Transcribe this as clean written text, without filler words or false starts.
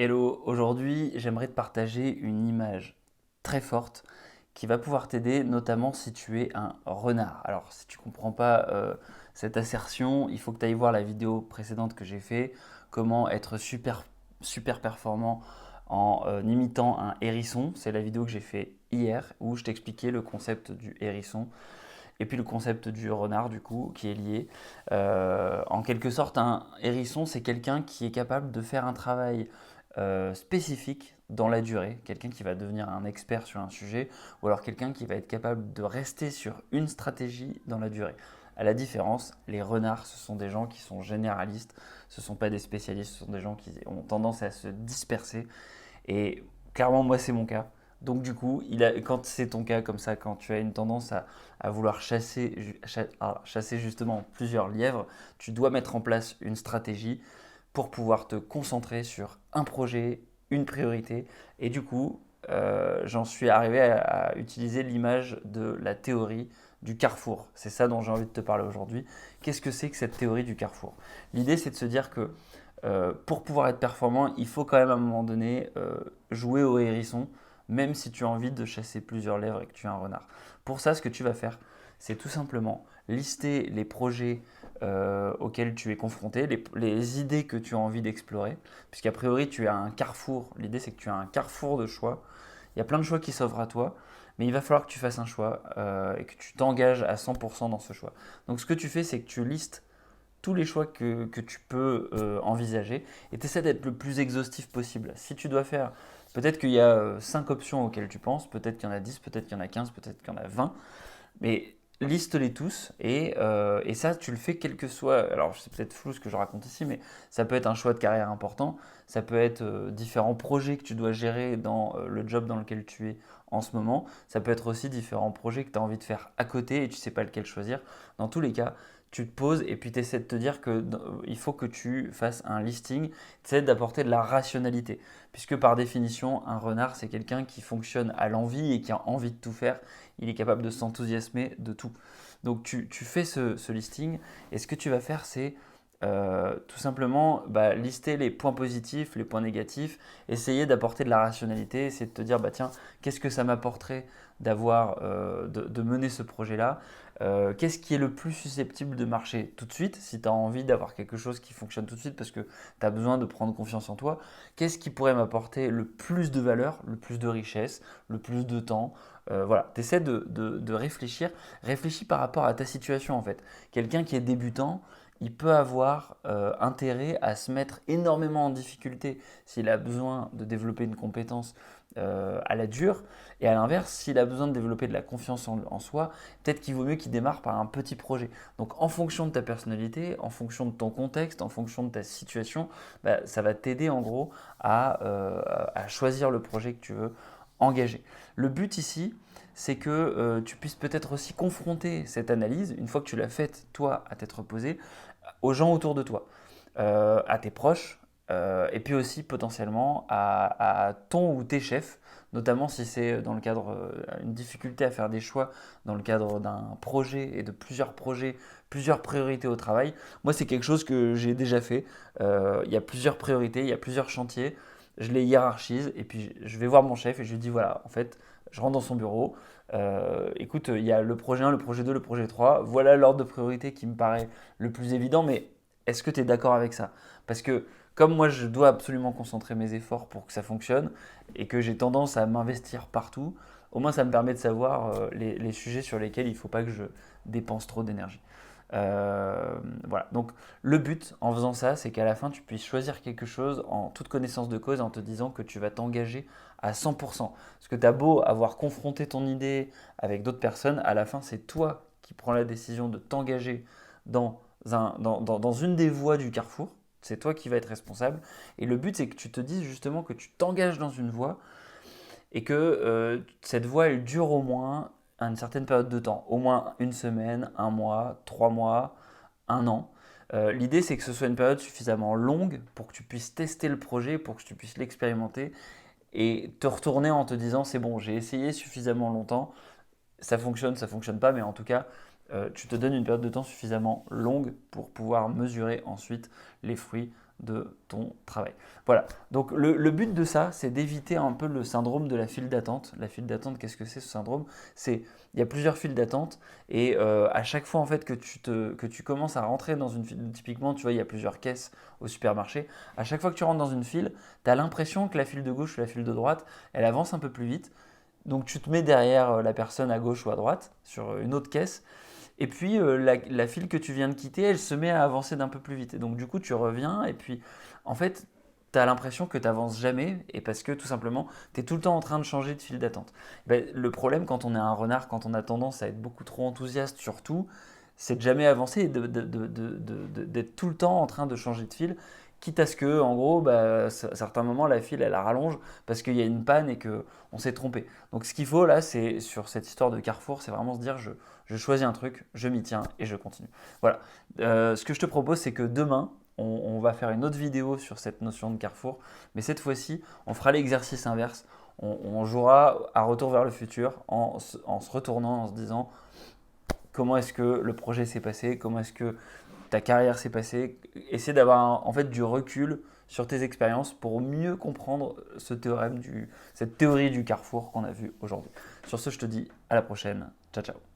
Hello, aujourd'hui j'aimerais te partager une image très forte qui va pouvoir t'aider notamment si tu es un renard. Alors si tu ne comprends pas cette assertion, il faut que tu ailles voir la vidéo précédente que j'ai fait, comment être super performant en imitant un hérisson. C'est la vidéo que j'ai fait hier où je t'expliquais le concept du hérisson et puis le concept du renard du coup qui est lié. En quelque sorte, un hérisson c'est quelqu'un qui est capable de faire un travail spécifique dans la durée, quelqu'un qui va devenir un expert sur un sujet, ou alors quelqu'un qui va être capable de rester sur une stratégie dans la durée. À la différence, les renards, ce sont des gens qui sont généralistes, ce ne sont pas des spécialistes, ce sont des gens qui ont tendance à se disperser. Et clairement, moi, c'est mon cas. Donc du coup, quand c'est ton cas comme ça, quand tu as une tendance à vouloir chasser justement plusieurs lièvres, tu dois mettre en place une stratégie pour pouvoir te concentrer sur un projet, une priorité. Et du coup, j'en suis arrivé à utiliser l'image de la théorie du carrefour. C'est ça dont j'ai envie de te parler aujourd'hui. Qu'est-ce que c'est que cette théorie du carrefour? L'idée, c'est de se dire que pour pouvoir être performant, il faut quand même à un moment donné jouer au hérisson, même si tu as envie de chasser plusieurs lèvres et que tu es un renard. Pour ça, ce que tu vas faire, c'est tout simplement lister les projets auxquels tu es confronté, les idées que tu as envie d'explorer, puisqu'a priori tu as un carrefour. L'idée c'est que tu as un carrefour de choix. Il y a plein de choix qui s'offrent à toi, mais il va falloir que tu fasses un choix et que tu t'engages à 100% dans ce choix. Donc ce que tu fais, c'est que tu listes tous les choix que tu peux envisager et tu essaies d'être le plus exhaustif possible. Si tu dois faire, peut-être qu'il y a 5 options auxquelles tu penses, peut-être qu'il y en a 10, peut-être qu'il y en a 15, peut-être qu'il y en a 20, mais liste-les tous et ça, tu le fais quel que soit. Alors, c'est peut-être flou ce que je raconte ici, mais ça peut être un choix de carrière important, ça peut être différents projets que tu dois gérer dans le job dans lequel tu es en ce moment, ça peut être aussi différents projets que tu as envie de faire à côté et tu ne sais pas lequel choisir. Dans tous les cas, tu te poses et puis tu essaies de te dire qu'il faut que tu fasses un listing, tu essaies d'apporter de la rationalité. Puisque par définition, un renard, c'est quelqu'un qui fonctionne à l'envie et qui a envie de tout faire. Il est capable de s'enthousiasmer de tout. Donc tu fais ce listing et ce que tu vas faire, c'est tout simplement lister les points positifs, les points négatifs, essayer d'apporter de la rationalité, essayer de te dire bah tiens, qu'est-ce que ça m'apporterait de mener ce projet-là. Qu'est-ce qui est le plus susceptible de marcher tout de suite si tu as envie d'avoir quelque chose qui fonctionne tout de suite parce que tu as besoin de prendre confiance en toi. Qu'est-ce qui pourrait m'apporter le plus de valeur, le plus de richesse, le plus de temps. Voilà, tu essaies de réfléchir. Réfléchis par rapport à ta situation en fait. Quelqu'un qui est débutant, il peut avoir intérêt à se mettre énormément en difficulté s'il a besoin de développer une compétence à la dure. Et à l'inverse, s'il a besoin de développer de la confiance en soi, peut-être qu'il vaut mieux qu'il démarre par un petit projet. Donc en fonction de ta personnalité, en fonction de ton contexte, en fonction de ta situation, ça va t'aider en gros à choisir le projet que tu veux engager. Le but ici, c'est que tu puisses peut-être aussi confronter cette analyse, une fois que tu l'as faite, toi, à t'être posé, aux gens autour de toi, à tes proches, et puis aussi potentiellement à ton ou tes chefs, notamment si c'est dans le cadre une difficulté à faire des choix dans le cadre d'un projet et de plusieurs projets, plusieurs priorités au travail. Moi, c'est quelque chose que j'ai déjà fait. Il y a plusieurs priorités, il y a plusieurs chantiers. Je les hiérarchise et puis je vais voir mon chef et je lui dis voilà, en fait, je rentre dans son bureau. Écoute, il y a le projet 1, le projet 2, le projet 3. Voilà l'ordre de priorité qui me paraît le plus évident, mais est-ce que tu es d'accord avec ça? Parce que comme moi, je dois absolument concentrer mes efforts pour que ça fonctionne et que j'ai tendance à m'investir partout, au moins ça me permet de savoir les sujets sur lesquels il ne faut pas que je dépense trop d'énergie. Voilà. Donc le but en faisant ça, c'est qu'à la fin, tu puisses choisir quelque chose en toute connaissance de cause en te disant que tu vas t'engager à 100%. Parce que tu as beau avoir confronté ton idée avec d'autres personnes, à la fin, c'est toi qui prends la décision de t'engager dans une des voies du carrefour. C'est toi qui vas être responsable. Et le but, c'est que tu te dises justement que tu t'engages dans une voie et que cette voie, elle dure au moins une certaine période de temps. Au moins une semaine, un mois, 3 mois, un an. L'idée, c'est que ce soit une période suffisamment longue pour que tu puisses tester le projet, pour que tu puisses l'expérimenter et te retourner en te disant c'est bon, j'ai essayé suffisamment longtemps, ça fonctionne pas, mais en tout cas, tu te donnes une période de temps suffisamment longue pour pouvoir mesurer ensuite les fruits de ton travail. Voilà, donc le but de ça, c'est d'éviter un peu le syndrome de la file d'attente. La file d'attente, qu'est-ce que c'est ce syndrome? C'est, il y a plusieurs files d'attente et à chaque fois en fait que tu commences à rentrer dans une file, typiquement, tu vois, il y a plusieurs caisses au supermarché. À chaque fois que tu rentres dans une file, tu as l'impression que la file de gauche ou la file de droite, elle avance un peu plus vite. Donc tu te mets derrière la personne à gauche ou à droite sur une autre caisse. Et puis la file que tu viens de quitter, elle se met à avancer d'un peu plus vite. Et donc du coup, tu reviens et puis en fait, tu as l'impression que tu n'avances jamais et parce que tout simplement, tu es tout le temps en train de changer de file d'attente. Ben, le problème quand on est un renard, quand on a tendance à être beaucoup trop enthousiaste sur tout, c'est de jamais avancer et d'être tout le temps en train de changer de file. Quitte à ce que, en gros, bah, à certains moments, la file, elle rallonge parce qu'il y a une panne et qu'on s'est trompé. Donc, ce qu'il faut là, c'est sur cette histoire de Carrefour, c'est vraiment se dire je choisis un truc, je m'y tiens et je continue. Voilà. Ce que je te propose, c'est que demain, on va faire une autre vidéo sur cette notion de Carrefour, mais cette fois-ci, on fera l'exercice inverse. On jouera à retour vers le futur en se retournant, en se disant comment est-ce que le projet s'est passé, comment est-ce que ta carrière s'est passée. Essaie d'avoir en fait du recul sur tes expériences pour mieux comprendre cette théorie du carrefour qu'on a vu aujourd'hui. Sur ce, je te dis à la prochaine. Ciao, ciao.